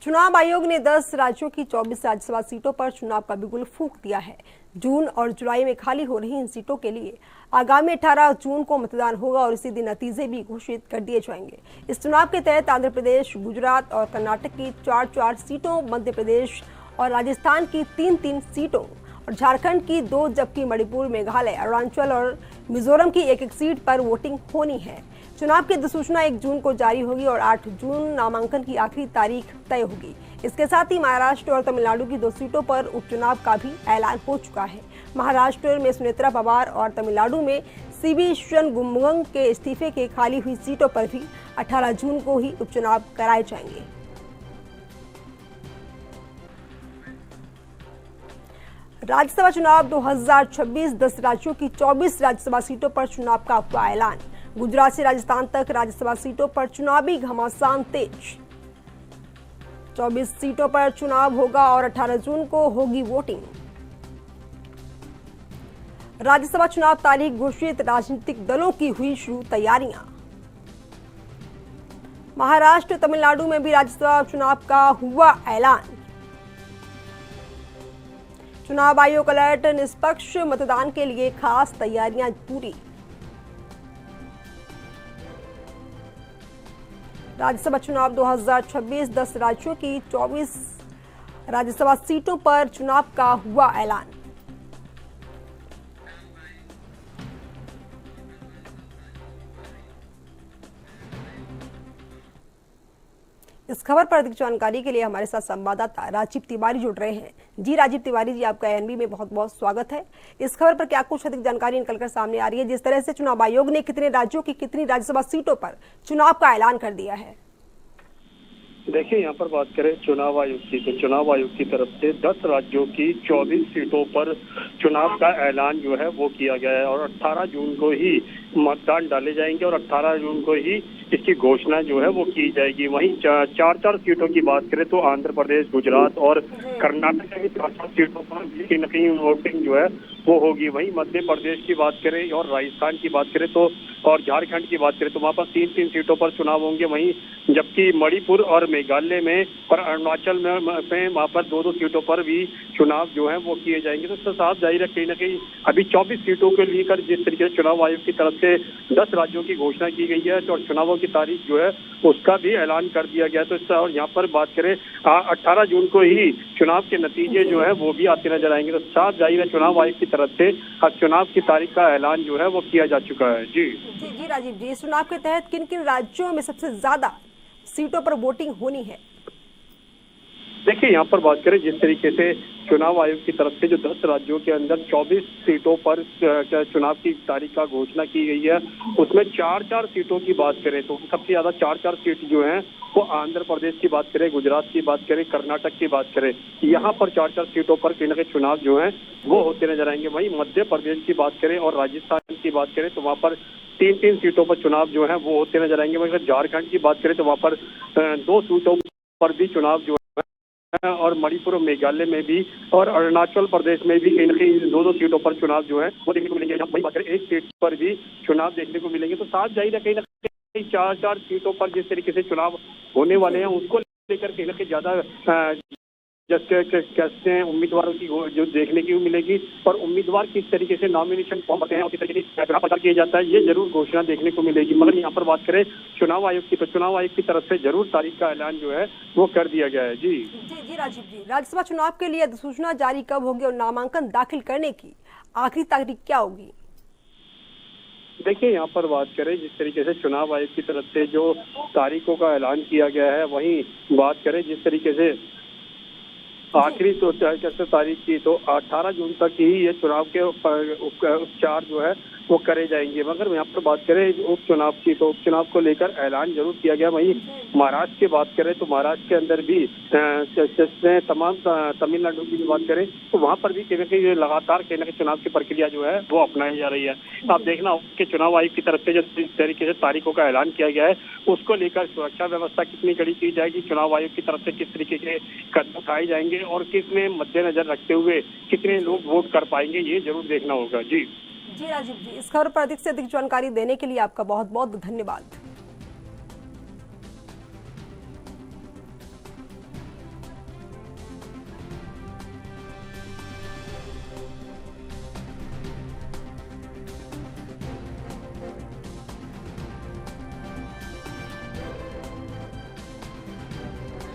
चुनाव आयोग ने 10 राज्यों की 24 राज्यसभा सीटों पर चुनाव का बिगुल फूंक दिया है। जून और जुलाई में खाली हो रही इन सीटों के लिए आगामी 18 जून को मतदान होगा और इसी दिन नतीजे भी घोषित कर दिए जाएंगे। इस चुनाव के तहत आंध्र प्रदेश, गुजरात और कर्नाटक की 4-4 सीटों, मध्य प्रदेश और राजस्थान की 3-3 सीटों और झारखंड की 2, जबकि मणिपुर, मेघालय, अरुणाचल और मिजोरम की 1-1 सीट पर वोटिंग होनी है। चुनाव की अधिसूचना 1 जून को जारी होगी और 8 जून नामांकन की आखिरी तारीख तय होगी। इसके साथ ही महाराष्ट्र और तमिलनाडु की 2 सीटों पर उपचुनाव का भी ऐलान हो चुका है। महाराष्ट्र में सुनेत्रा पवार और तमिलनाडु में सीवी षणमुगम के इस्तीफे के खाली हुई सीटों पर भी 18 जून को ही उपचुनाव कराए जाएंगे। राज्यसभा चुनाव 2026, 10 राज्यों की 24 राज्यसभा सीटों पर चुनाव का हुआ ऐलान। गुजरात से राजस्थान तक राज्यसभा सीटों पर चुनावी घमासान तेज। 24 सीटों पर चुनाव होगा और 18 जून को होगी वोटिंग। राज्यसभा चुनाव तारीख घोषित, राजनीतिक दलों की हुई शुरू तैयारियां। महाराष्ट्र, तमिलनाडु में भी राज्यसभा चुनाव का हुआ ऐलान। चुनाव आयोग अलर्ट, निष्पक्ष मतदान के लिए खास तैयारियां पूरी। राज्यसभा चुनाव 2026, 10 राज्यों की 24 राज्यसभा सीटों पर चुनाव का हुआ ऐलान। इस खबर पर अधिक जानकारी के लिए हमारे साथ संवाददाता राजीव तिवारी जुड़ रहे हैं। जी राजीव तिवारी जी, आपका एएनबी में बहुत बहुत स्वागत है। इस खबर पर क्या कुछ अधिक जानकारी निकलकर सामने आ रही है, जिस तरह से चुनाव आयोग ने कितने राज्यों की कितनी राज्यसभा सीटों पर चुनाव का ऐलान कर दिया है? देखिए, यहाँ पर बात करें चुनाव आयोग की, तो चुनाव आयोग की तरफ से 10 राज्यों की 24 सीटों पर चुनाव का ऐलान जो है वो किया गया है और 18 जून को ही मतदान डाले जाएंगे और 18 जून को ही इसकी घोषणा जो है वो की जाएगी। वहीं 4-4 सीटों की बात करें तो आंध्र प्रदेश, गुजरात और कर्नाटक की 4-4 सीटों पर कहीं न कहीं वोटिंग जो है वो होगी। वहीं मध्य प्रदेश की बात करें और राजस्थान की बात करें तो और झारखंड की बात करें तो वहाँ पर 3-3 सीटों पर चुनाव होंगे। वहीं जबकि मणिपुर और मेघालय में और अरुणाचल में वहाँ पर 2-2 सीटों पर भी चुनाव जो है वो किए जाएंगे। तो इससे साफ जाहिर है कहीं ना कहीं अभी 24 सीटों को लेकर जिस तरीके से चुनाव आयोग की तरफ से 10 राज्यों की घोषणा की गई है और चुनावों की तारीख जो है उसका भी ऐलान कर दिया गया। तो इससे और यहाँ पर बात करें 18 जून को ही चुनाव के नतीजे जो है वो भी आते नजर आएंगे। तो साफ जाहिर है चुनाव आयोग की तरफ से अब चुनाव की तारीख का ऐलान जो है वो किया जा चुका है। जी राजीव जी, इस चुनाव के तहत किन किन राज्यों में सबसे ज्यादा सीटों पर वोटिंग होनी है? देखिए, यहाँ पर बात करें जिस तरीके से चुनाव आयोग की तरफ से जो 10 राज्यों के अंदर 24 सीटों पर चुनाव की तारीख का घोषणा की गई है, उसमें 4-4 सीटों की बात करें तो सबसे ज्यादा 4-4 सीट जो हैं वो आंध्र प्रदेश की बात करें, गुजरात की बात करें, कर्नाटक की बात करें, यहाँ पर 4-4 सीटों पर कहीं ना कहीं चुनाव जो है वो होते नजर आएंगे। वहीं मध्य प्रदेश की बात करें और राजस्थान की बात करें तो वहाँ पर 3-3 सीटों पर चुनाव जो है वो होते नजर आएंगे। वहीं झारखंड की बात करें तो वहाँ पर 2 सीटों पर भी चुनाव जो और मणिपुर और मेघालय में भी और अरुणाचल प्रदेश में भी कहीं ना कहीं 2-2 सीटों पर चुनाव जो है वो देखने को मिलेंगे। वही बात करें 1 सीट पर भी चुनाव देखने को मिलेंगे। तो साफ जाहिर है कहीं ना कहीं 4-4 सीटों पर जिस तरीके से चुनाव होने वाले हैं उसको लेकर कहीं ना कहीं ज्यादा कहते हैं उम्मीदवारों की जो देखने की मिलेगी और उम्मीदवार किस तरीके से नॉमिनेशन फॉर्म भरते हैं और किस तरीके से चुनाव प्रचार किया जाता है, ये जरूर घोषणा देखने को मिलेगी। मगर यहाँ पर बात करें चुनाव आयोग की तो चुनाव आयोग की तरफ से जरूर तारीख का ऐलान जो है वो कर दिया गया है। जी राजीव जी, राज्यसभा चुनाव के लिए अधिसूचना जारी कब होगी और नामांकन दाखिल करने की आखिरी तारीख क्या होगी? देखिए, यहाँ पर बात करें जिस तरीके से चुनाव आयोग की तरफ से जो तारीखों का ऐलान किया गया है, वहीं बात करें जिस तरीके से आखिरी तो तारीख की तो 18 जून तक ही ये चुनाव के उपचार जो है वो करे जाएंगे। मगर यहाँ पर बात करें उपचुनाव की तो उपचुनाव को लेकर ऐलान जरूर किया गया। वहीं महाराष्ट्र की बात करें तो महाराष्ट्र के अंदर भी तमाम तमिलनाडु की बात करें तो वहाँ पर भी कहीं ना कहीं लगातार कहीं ना कहीं चुनाव की प्रक्रिया जो है वो अपनाई जा रही है। आप देखना कि चुनाव आयोग की तरफ से जिस तरीके से तारीखों का ऐलान किया गया है उसको लेकर सुरक्षा व्यवस्था कितनी कड़ी की जाएगी, चुनाव आयोग की तरफ से किस तरीके के कदम उठाए जाएंगे और किसमें मद्देनजर रखते हुए कितने लोग वोट कर पाएंगे, ये जरूर देखना होगा। जी राजीव जी, इस खबर पर अधिक से अधिक जानकारी देने के लिए आपका बहुत बहुत धन्यवाद।